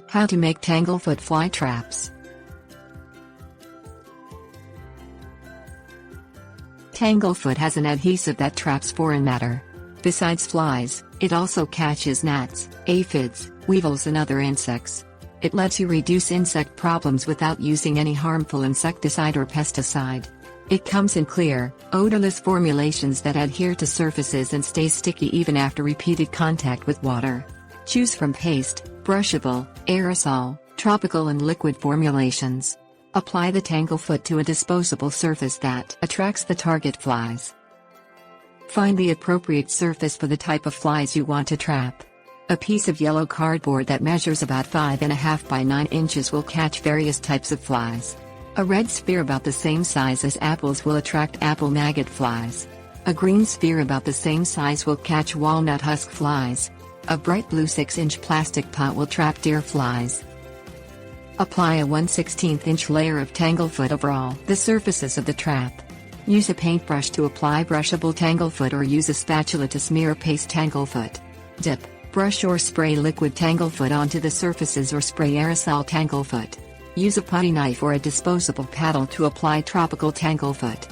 How to make Tanglefoot Fly Traps. Tanglefoot has an adhesive that traps foreign matter. Besides flies, it also catches gnats, aphids, weevils and other insects. It lets you reduce insect problems without using any harmful insecticide or pesticide. It comes in clear, odorless formulations that adhere to surfaces and stay sticky even after repeated contact with water. Choose from paste, brushable, aerosol, tropical and liquid formulations. Apply the Tanglefoot to a disposable surface that attracts the target flies. Find the appropriate surface for the type of flies you want to trap. A piece of yellow cardboard that measures about 5.5 by 9 inches will catch various types of flies. A red sphere about the same size as apples will attract apple maggot flies. A green sphere about the same size will catch walnut husk flies. A bright blue 6-inch plastic pot will trap deer flies. Apply a 1/16 inch layer of Tanglefoot over all the surfaces of the trap. Use a paintbrush to apply brushable Tanglefoot or use a spatula to smear paste Tanglefoot. Dip, brush or spray liquid Tanglefoot onto the surfaces or spray aerosol Tanglefoot. Use a putty knife or a disposable paddle to apply tropical Tanglefoot.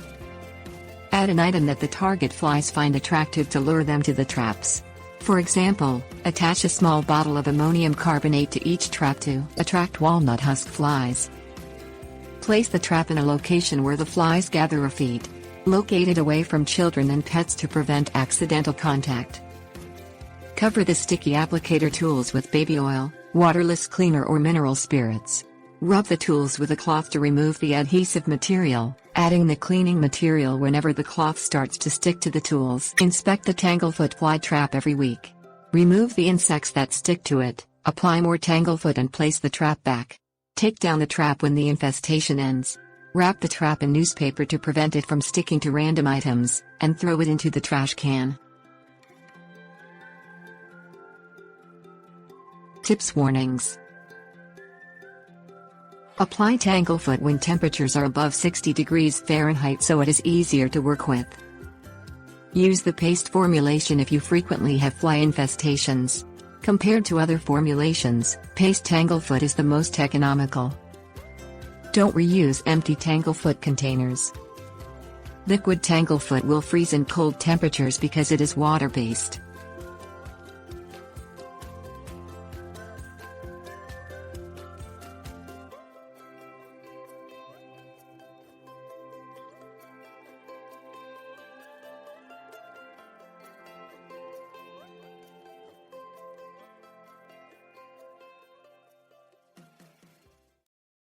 Add an item that the target flies find attractive to lure them to the traps. For example, attach a small bottle of ammonium carbonate to each trap to attract walnut husk flies. Place the trap in a location where the flies gather or feed. Locate it away from children and pets to prevent accidental contact. Cover the sticky applicator tools with baby oil, waterless cleaner or mineral spirits. Rub the tools with a cloth to remove the adhesive material, adding the cleaning material whenever the cloth starts to stick to the tools. Inspect the Tanglefoot fly trap every week. Remove the insects that stick to it, apply more Tanglefoot and place the trap back. Take down the trap when the infestation ends. Wrap the trap in newspaper to prevent it from sticking to random items, and throw it into the trash can. Tips Warnings. Apply Tanglefoot when temperatures are above 60 degrees Fahrenheit so it is easier to work with. Use the paste formulation if you frequently have fly infestations. Compared to other formulations, paste Tanglefoot is the most economical. Don't reuse empty Tanglefoot containers. Liquid Tanglefoot will freeze in cold temperatures because it is water-based.